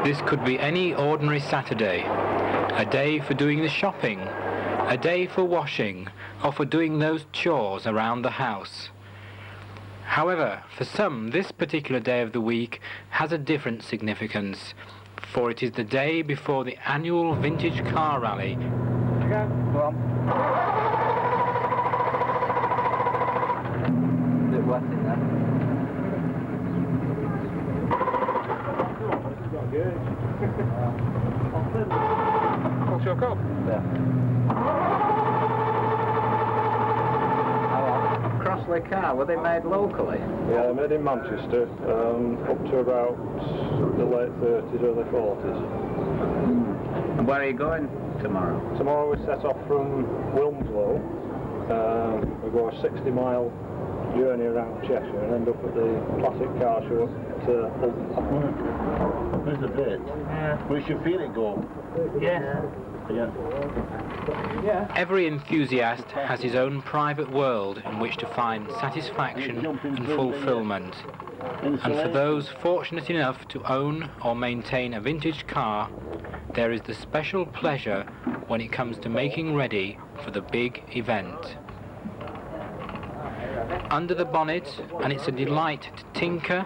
This could be any ordinary Saturday, a day for doing the shopping, a day for washing, or for doing those chores around the house. However, for some, this particular day of the week has a different significance, for it is the day before the annual vintage car rally. Go on. A bit wet in there. What's your cup? Yeah. Crossley car, were they made locally? Yeah, they're made in Manchester, up to about the late 30s, early 40s. And where are you going tomorrow? Tomorrow we set off from Wilmslow. We go a 60-mile journey around Cheshire and end up at the classic car show at Oulton Park. There's a bit. Yeah. We should feel it go. Yeah. Yeah. Every enthusiast has his own private world in which to find satisfaction and fulfillment. And for those fortunate enough to own or maintain a vintage car, there is the special pleasure when it comes to making ready for the big event. Under the bonnet, and it's a delight to tinker,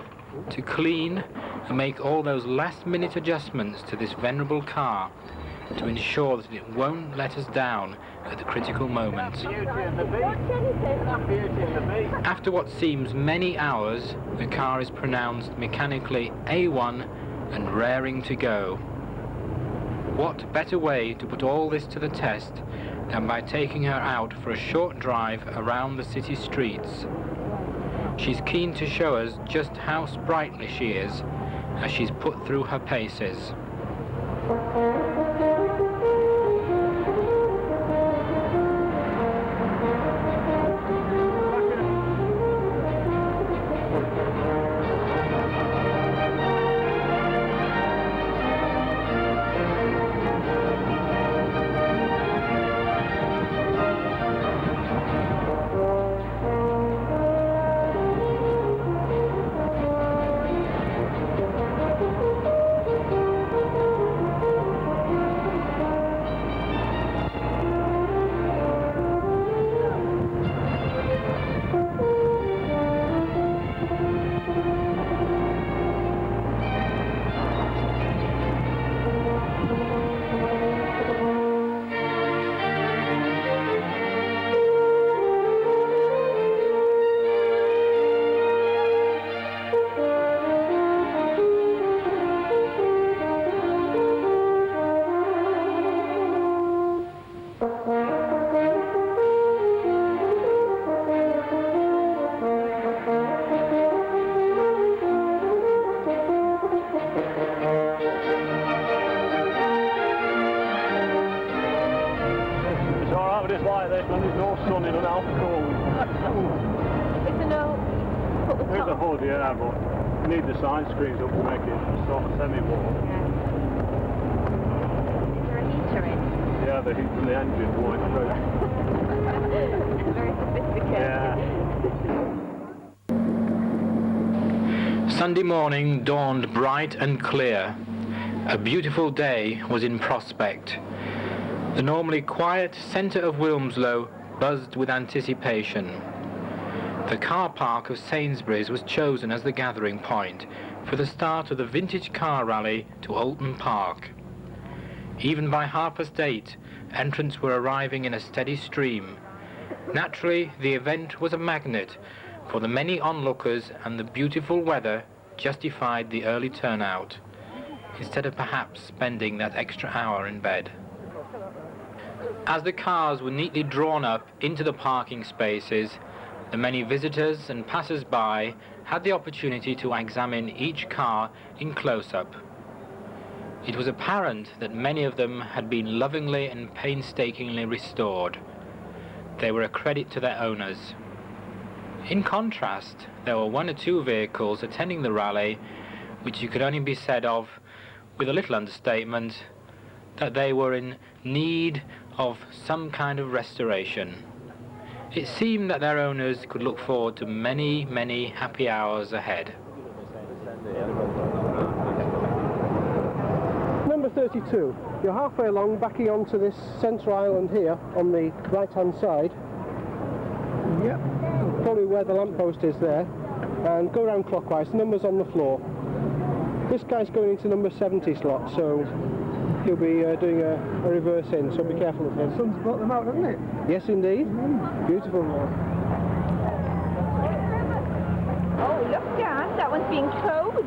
to clean, and make all those last-minute adjustments to this venerable car to ensure that it won't let us down at the critical moment. After what seems many hours, the car is pronounced mechanically A1 and raring to go. What better way to put all this to the test than by taking her out for a short drive around the city streets. She's keen to show us just how sprightly she is as she's put through her paces. Yeah, but you need the sign screens up to make it sort of semi-warm. Yeah. Is there a heater in? Yeah, the heat from the engine blowing through. Very sophisticated. Yeah. Sunday morning dawned bright and clear. A beautiful day was in prospect. The normally quiet centre of Wilmslow buzzed with anticipation. The car park of Sainsbury's was chosen as the gathering point for the start of the vintage car rally to Oulton Park. Even by 8:30, entrants were arriving in a steady stream. Naturally, the event was a magnet, for the many onlookers and the beautiful weather justified the early turnout, instead of perhaps spending that extra hour in bed. As the cars were neatly drawn up into the parking spaces, the many visitors and passers-by had the opportunity to examine each car in close-up. It was apparent that many of them had been lovingly and painstakingly restored. They were a credit to their owners. In contrast, there were one or two vehicles attending the rally which you could only be said of, with a little understatement, that they were in need of some kind of restoration. It seemed that their owners could look forward to many, many happy hours ahead. 32. You're halfway along, backing onto this centre island here on the right-hand side. Yep. Probably where the lamppost is there. And go around clockwise. The number's on the floor. This guy's going into number 70 slot, so he'll be doing a reverse in, so be careful of him. The sun's brought them out, hasn't it? Yes, indeed. Beautiful now. Oh, look, Dan, that one's being towed.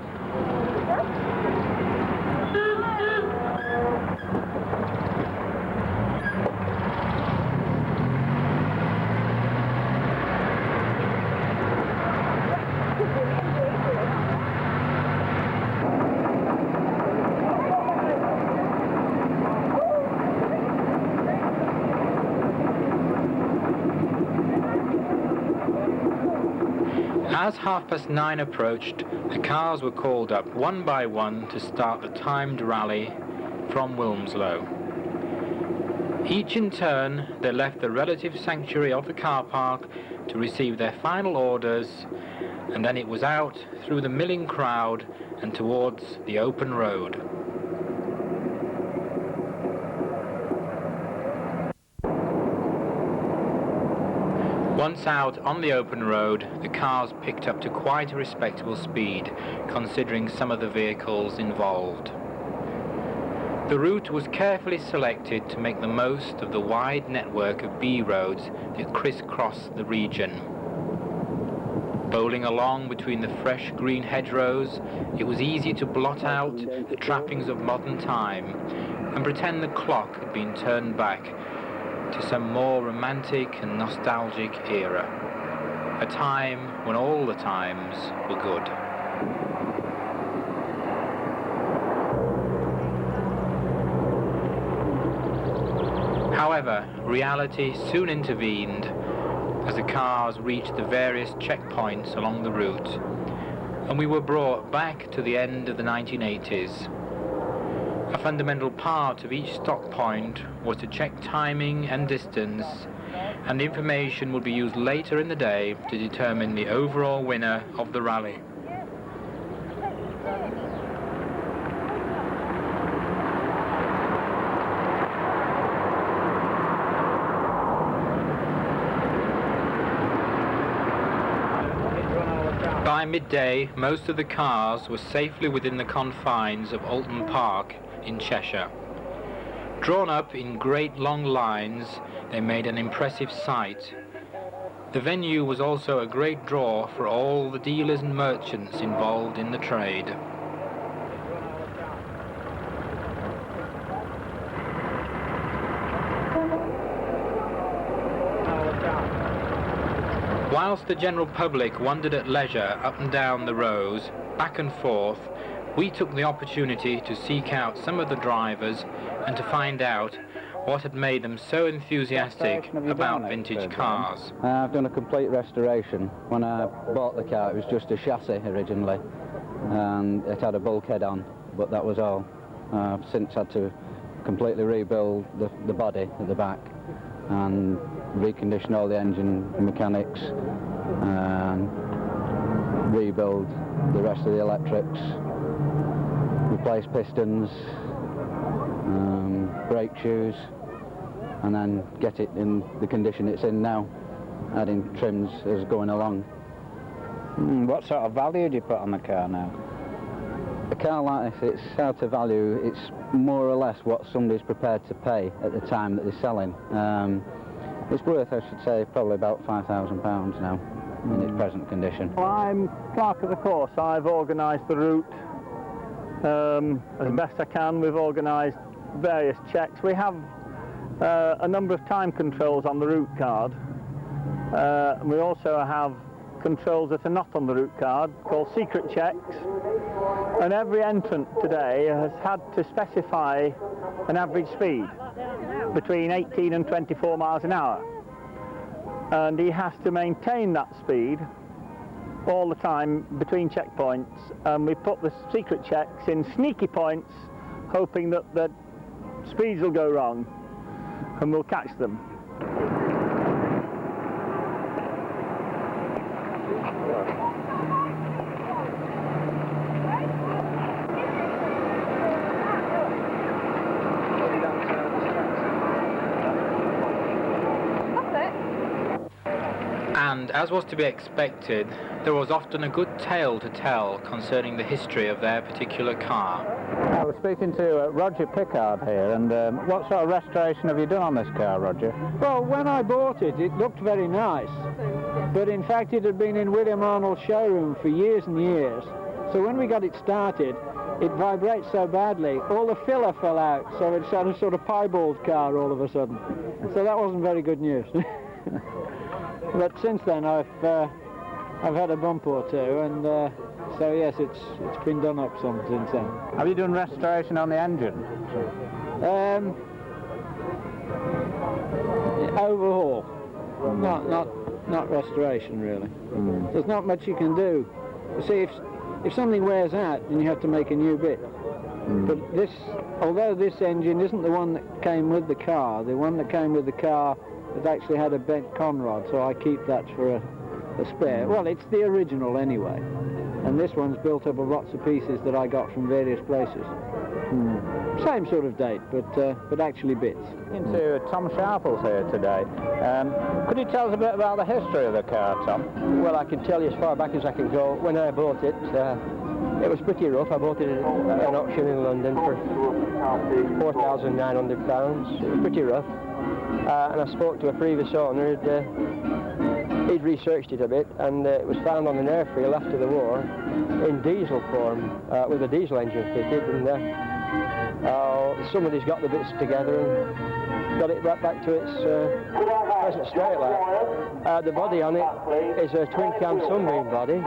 As 9:30 approached, the cars were called up one by one to start the timed rally from Wilmslow. Each in turn, they left the relative sanctuary of the car park to receive their final orders, and then it was out through the milling crowd and towards the open road. Once out on the open road, the cars picked up to quite a respectable speed, considering some of the vehicles involved. The route was carefully selected to make the most of the wide network of B roads that crisscross the region. Bowling along between the fresh green hedgerows, it was easy to blot out the trappings of modern time and pretend the clock had been turned back to some more romantic and nostalgic era, a time when all the times were good. However, reality soon intervened as the cars reached the various checkpoints along the route, and we were brought back to the end of the 1980s. A fundamental part of each stop point was to check timing and distance, and information would be used later in the day to determine the overall winner of the rally. By midday, most of the cars were safely within the confines of Oulton Park in Cheshire. Drawn up in great long lines, they made an impressive sight. The venue was also a great draw for all the dealers and merchants involved in the trade. Whilst the general public wandered at leisure up and down the rows, back and forth, we took the opportunity to seek out some of the drivers and to find out what had made them so enthusiastic about vintage cars. I've done a complete restoration. When I bought the car, it was just a chassis originally, and it had a bulkhead on, but that was all. I've since had to completely rebuild the body at the back and recondition all the engine mechanics and rebuild the rest of the electrics, replace pistons, brake shoes, and then get it in the condition it's in now, adding trims as going along. What sort of value do you put on the car now? A car like this, it's hard to value. It's more or less what somebody's prepared to pay at the time that they're selling. It's worth, I should say, probably about £5,000 now in its present condition. Well, I'm clerk of the course. I've organised the route as best I can. We've organised various checks. We have a number of time controls on the route card. We also have controls that are not on the route card called secret checks, and every entrant today has had to specify an average speed between 18 and 24 miles an hour, and he has to maintain that speed all the time between checkpoints, and we put the secret checks in sneaky points hoping that the speeds will go wrong and we'll catch them. And, as was to be expected, there was often a good tale to tell concerning the history of their particular car. I was speaking to Roger Pickard here, and what sort of restoration have you done on this car, Roger? Well, when I bought it, it looked very nice, but in fact it had been in William Arnold's showroom for years and years. So when we got it started, it vibrates so badly, all the filler fell out, so it's had a sort of piebald car all of a sudden. So that wasn't very good news. But since then I've had a bump or two, and so yes, it's been done up some since then. Have you done restoration on the engine? Overhaul, not restoration really. There's not much you can do. You see, if something wears out, then you have to make a new bit. But this, although this engine isn't the one that came with the car, the one that came with the car it actually had a bent conrod, so I keep that for a spare. Well, it's the original anyway, and this one's built up of lots of pieces that I got from various places. Same sort of date, but actually bits. Into Tom Sharple's here today. Could you tell us a bit about the history of the car, Tom? Well, I can tell you as far back as I can go. When I bought it, it was pretty rough. I bought it at an auction in London for £4,900. It was pretty rough. And I spoke to a previous owner. He'd researched it a bit, and it was found on an airfield after the war in diesel form, with a diesel engine fitted, and somebody's got the bits together and got it right back to its present state. Like. The body on it is a twin cam sunbeam body.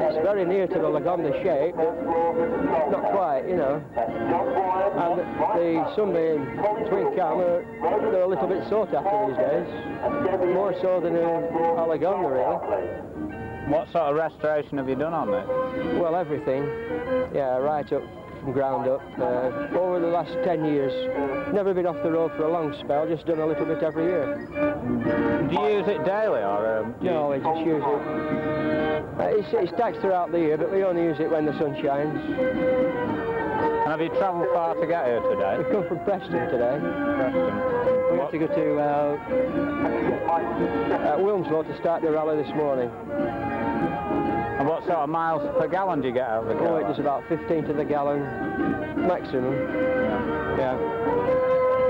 It's very near to the Lagonda shape, but not quite, you know. And the sunbeam twin cam, they're a little bit sought after these days, more so than a Lagonda, really. What sort of restoration have you done on it? Well, everything. Yeah, right up from ground up. Over the last 10 years, never been off the road for a long spell, just done a little bit every year. Do you use it daily, or...? No, I just use it. It's taxed throughout the year, but we only use it when the sun shines. And have you travelled far to get here today? We've come from Preston today. Preston. We had to go to Wilmslow to start the rally this morning. And what sort of miles per gallon do you get out of the car? Oh, it does about 15 to the gallon maximum. Yeah.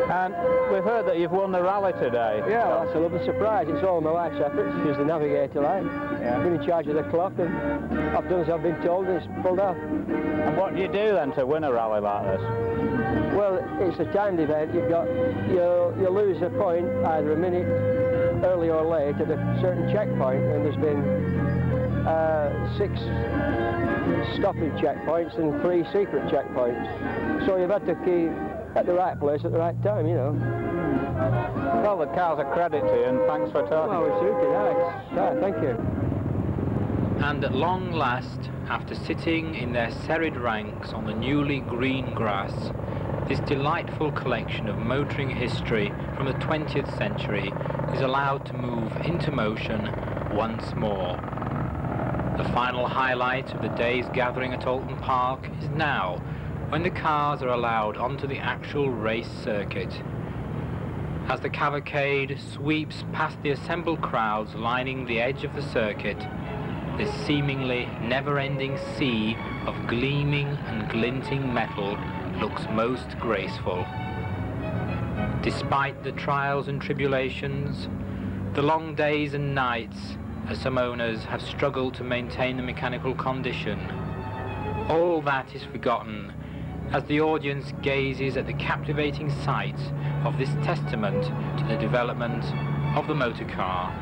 And we've heard that you've won the rally today. Yeah, well, that's a lovely surprise. It's all my life's efforts. She's the navigator, like. Yeah. I've been in charge of the clock, and I've done as I've been told, and it's pulled off. And what do you do then to win a rally like this? Well, it's a timed event. You lose a point either a minute early or late at a certain checkpoint, and there's been 6 stopping checkpoints and 3 secret checkpoints. So you've had to keep at the right place at the right time, you know. Well, the car's a credit to you, and thanks for talking. Well, it's super nice. Yeah, thank you. And at long last, after sitting in their serried ranks on the newly green grass, this delightful collection of motoring history from the 20th century is allowed to move into motion once more. The final highlight of the day's gathering at Oulton Park is now, when the cars are allowed onto the actual race circuit. As the cavalcade sweeps past the assembled crowds lining the edge of the circuit, this seemingly never-ending sea of gleaming and glinting metal looks most graceful. Despite the trials and tribulations, the long days and nights, as some owners have struggled to maintain the mechanical condition, all that is forgotten as the audience gazes at the captivating sight of this testament to the development of the motor car.